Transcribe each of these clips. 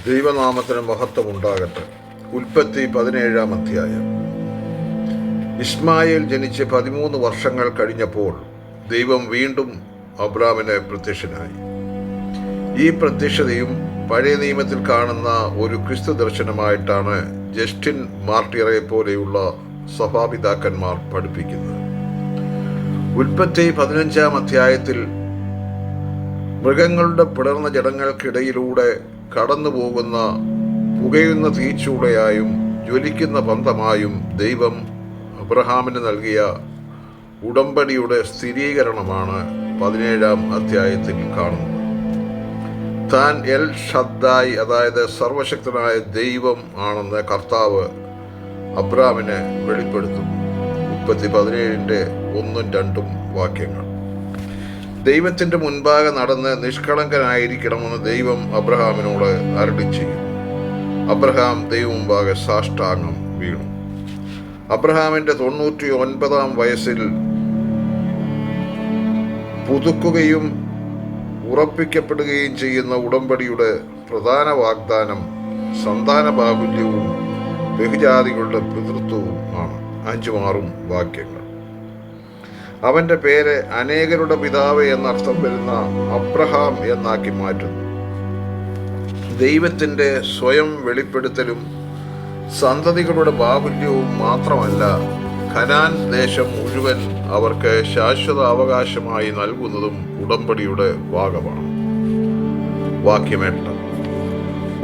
ദൈവനാമത്തിന് മഹത്വമുണ്ടാകട്ടെ. ഉൽപ്പത്തി 17-ാം അധ്യായം. ഇസ്മായേൽ ജനിച്ച് 13 വർഷങ്ങൾ കഴിഞ്ഞപ്പോൾ ദൈവം വീണ്ടും അബ്രാമിന് പ്രത്യക്ഷനായി. ഈ പ്രത്യക്ഷതയും പഴയ നിയമത്തിൽ കാണുന്ന ഒരു ക്രിസ്തു ദർശനമായിട്ടാണ് ജസ്റ്റിൻ മാർട്ടിയറെ പോലെയുള്ള സഭാപിതാക്കന്മാർ പഠിപ്പിക്കുന്നത്. ഉൽപ്പത്തി 15-ാം അധ്യായത്തിൽ മൃഗങ്ങളുടെ പിളർന്ന ജഡങ്ങൾക്കിടയിലൂടെ കടന്നു പോകുന്ന പുകയുന്ന തീച്ചൂളയായും ജ്വലിക്കുന്ന പന്തമായും ദൈവം അബ്രഹാമിന് നൽകിയ ഉടമ്പടിയുടെ സ്ഥിരീകരണമാണ് 17-ാം അധ്യായത്തിൽ കാണുന്നത്. താൻ എൽ ഷദ്ദായ്, അതായത് സർവശക്തനായ ദൈവം ആണെന്ന് കർത്താവ് അബ്രഹാമിനെ വെളിപ്പെടുത്തുന്നു. ഉൽപ്പത്തി 17-ന്റെ 1-2 വാക്യങ്ങൾ. ദൈവത്തിൻ്റെ മുൻപാകെ നടന്ന് നിഷ്കളങ്കനായിരിക്കണമെന്ന് ദൈവം അബ്രഹാമിനോട് അരുളി ചെയ്യും. അബ്രഹാം ദൈവം മുൻപാകെ സാഷ്ടാംഗം വീണു. അബ്രഹാമിൻ്റെ 99-ാം വയസ്സിൽ പുതുക്കുകയും ഉറപ്പിക്കപ്പെടുകയും ചെയ്യുന്ന ഉടമ്പടിയുടെ പ്രധാന വാഗ്ദാനം സന്താന ബാഹുല്യവും ബഹുജാതികളുടെ പിതൃത്വവും ആണ്. 5-6 വാക്യങ്ങൾ. അവൻ്റെ പേര് അനേകരുടെ പിതാവ് എന്നർത്ഥം വരുന്ന അബ്രഹാം എന്നാക്കി മാറ്റുന്നു. ദൈവത്തിൻ്റെ സ്വയം വെളിപ്പെടുത്തലും സന്തതികളുടെ ബാഹുല്യവും മാത്രമല്ല, കനാൻ ദേശം മുഴുവൻ അവർക്ക് ശാശ്വത അവകാശമായി നൽകുന്നതും ഉടമ്പടിയുടെ ഭാഗമാണ്. വാക്യം 8.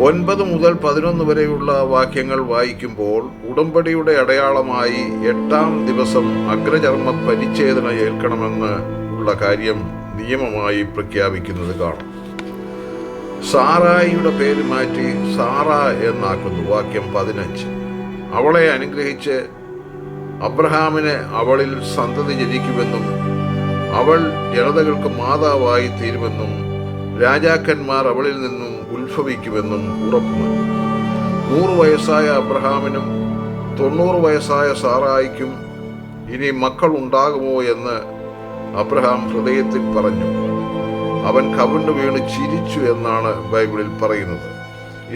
9 മുതൽ 11 വരെയുള്ള വാക്യങ്ങൾ വായിക്കുമ്പോൾ ഉടമ്പടിയുടെ അടയാളമായി 8-ാം ദിവസം അഗ്രചർമ്മ പരിച്ഛേദന ഏൽക്കണമെന്ന് ഉള്ള കാര്യം നിയമമായി പ്രഖ്യാപിക്കുന്നത് കാണാം. സാറായിയുടെ പേര് മാറ്റി സാറ എന്നാക്കുന്നു. വാക്യം 15. അവളെ അനുഗ്രഹിച്ച് അബ്രഹാമിന് അവളിൽ സന്തതി ജനിക്കുമെന്നും അവൾ ജനതകൾക്ക് മാതാവായി തീരുമെന്നും രാജാക്കന്മാർ അവളിൽ നിന്നും ഉത്ഭവിക്കുമെന്നും ഉറപ്പു. 100 വയസ്സായ അബ്രഹാമിനും 90 വയസ്സായ സാറായിക്കും ഇനി മക്കൾ ഉണ്ടാകുമോ എന്ന് അബ്രഹാം ഹൃദയത്തിൽ പറഞ്ഞു. അവൻ കവിണ്ണു വീണ് ചിരിച്ചു എന്നാണ് ബൈബിളിൽ പറയുന്നത്.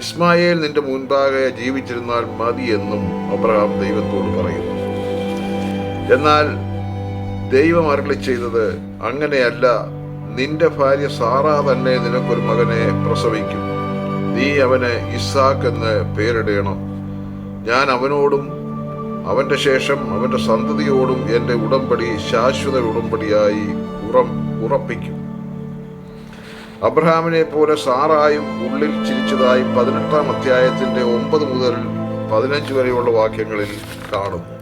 ഇസ്മായേൽ നിന്റെ മുൻപാകെ ജീവിച്ചിരുന്നാൽ മതി എന്നും അബ്രഹാം ദൈവത്തോട് പറയുന്നു. എന്നാൽ ദൈവം അരുളി ചെയ്തത് അങ്ങനെയല്ല, നിന്റെ ഭാര്യ സാറ തന്നെ നിനക്കൊരു മകനെ പ്രസവിക്കും. നീ അവന് ഇസ്ഹാക്ക് എന്ന് പേരിടണം. ഞാൻ അവനോടും അവൻ്റെ ശേഷം അവൻ്റെ സന്തതിയോടും എൻ്റെ ഉടമ്പടി ശാശ്വത ഉടമ്പടിയായി ഉറപ്പിക്കും. അബ്രഹാമിനെ പോലെ സാറായും ഉള്ളിൽ ചിരിച്ചതായി 18-ാം അധ്യായത്തിൻ്റെ 9 മുതൽ 15 വരെയുള്ള വാക്യങ്ങളിൽ കാണുന്നു.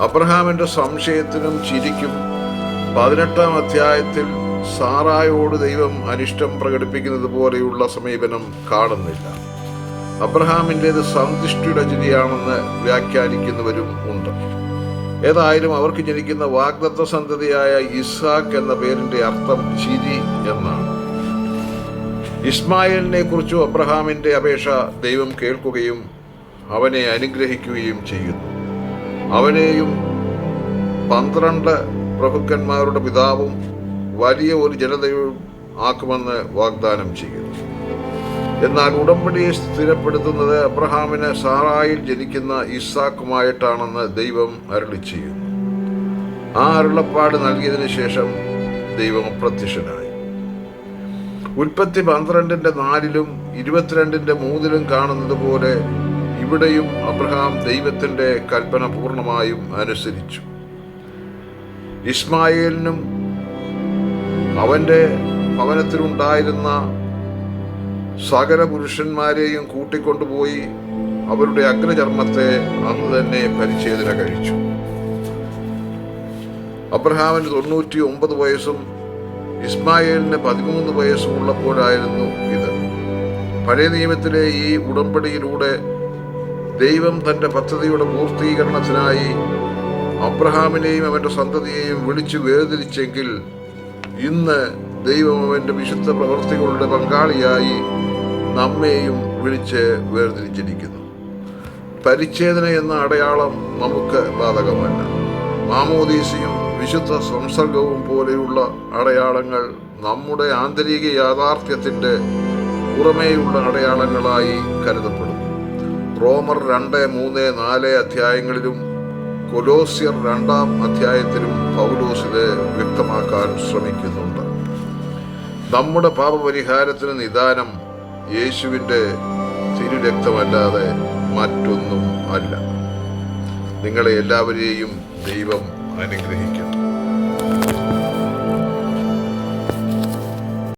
അബ്രഹാമിൻ്റെ സംശയത്തിനും ചിരിക്കും 18-ാം അധ്യായത്തിൽ സാറായോട് ദൈവം അനിഷ്ടം പ്രകടിപ്പിക്കുന്നത് പോലെയുള്ള സമീപനം കാണുന്നില്ല. അബ്രഹാമിൻ്റേത് സന്തുഷ്ടിയുടെ ചിരിയാണെന്ന് വ്യാഖ്യാനിക്കുന്നവരും ഉണ്ട്. ഏതായാലും അവർക്ക് ജനിക്കുന്ന വാഗ്ദത്ത സന്തതിയായ ഇസ്ഹാക്ക് എന്ന പേരിൻ്റെ അർത്ഥം ചിരി എന്നാണ്. ഇസ്മായേലിനെ കുറിച്ചും അബ്രഹാമിൻ്റെ അപേക്ഷ ദൈവം കേൾക്കുകയും അവനെ അനുഗ്രഹിക്കുകയും ചെയ്യുന്നു. അവനെയും 12 പ്രഭുക്കന്മാരുടെ പിതാവും വലിയ ഒരു ജനതയും ആക്കുമെന്ന് വാഗ്ദാനം ചെയ്യുന്നു. എന്നാൽ ഉടമ്പടിയെ സ്ഥിരപ്പെടുത്തുന്നത് അബ്രഹാമിന് സാറായിൽ ജനിക്കുന്ന ഇസ്ഹാക്കുമായിട്ടാണെന്ന് ദൈവം അരുളി ചെയ്യുന്നു. ആ അരുളപ്പാട് നൽകിയതിനു ശേഷം ദൈവം അപ്രത്യക്ഷനായി. ഉൽപ്പത്തി 12-ന്റെ 4-ലും 22-ന്റെ 3-ലും കാണുന്നത് പോലെ ഇവിടെയും അബ്രഹാം ദൈവത്തിൻ്റെ കൽപ്പന പൂർണ്ണമായും അനുസരിച്ചു. ഇസ്മായേലിനും അവൻ്റെ ഭവനത്തിലുണ്ടായിരുന്ന സകല പുരുഷന്മാരെയും കൂട്ടിക്കൊണ്ടുപോയി അവരുടെ അഗ്രചർമ്മത്തെ അന്ന് തന്നെ പരിച്ഛേദന കഴിച്ചു. അബ്രഹാമിന് 99 വയസ്സും ഇസ്മായേലിന് 13 വയസ്സും ഉള്ളപ്പോഴായിരുന്നു ഇത്. പഴയ നിയമത്തിലെ ഈ ഉടമ്പടിയിലൂടെ ദൈവം തൻ്റെ പദ്ധതിയുടെ പൂർത്തീകരണത്തിനായി അബ്രഹാമിനെയും അവൻ്റെ സന്തതിയെയും വിളിച്ചു വേർതിരിച്ചെങ്കിൽ ഇന്ന് ദൈവം അവൻ്റെ വിശുദ്ധ പ്രവൃത്തികളുടെ പങ്കാളിയായി നമ്മെയും വിളിച്ച് വേർതിരിച്ചിരിക്കുന്നു. പരിച്ഛേദന എന്ന അടയാളം നമുക്ക് ബാധകമല്ല. മാമോദീസയും വിശുദ്ധ സംസർഗവും പോലെയുള്ള അടയാളങ്ങൾ നമ്മുടെ ആന്തരിക യാഥാർത്ഥ്യത്തിൻ്റെ പുറമേയുള്ള അടയാളങ്ങളായി കരുതപ്പെടുന്നു. റോമർ 2, 3, 4 അധ്യായങ്ങളിലും കൊലോസ്യർ 2-ാം അധ്യായത്തിലും പൗലോസ് ഇത് വ്യക്തമാക്കാൻ ശ്രമിക്കുന്നുണ്ട്. നമ്മുടെ പാപപരിഹാരത്തിന് നിദാനം യേശുവിൻ്റെ തിരുരക്തമല്ലാതെ മറ്റൊന്നും അല്ല. നിങ്ങളെ എല്ലാവരെയും ദൈവം അനുഗ്രഹിക്കും.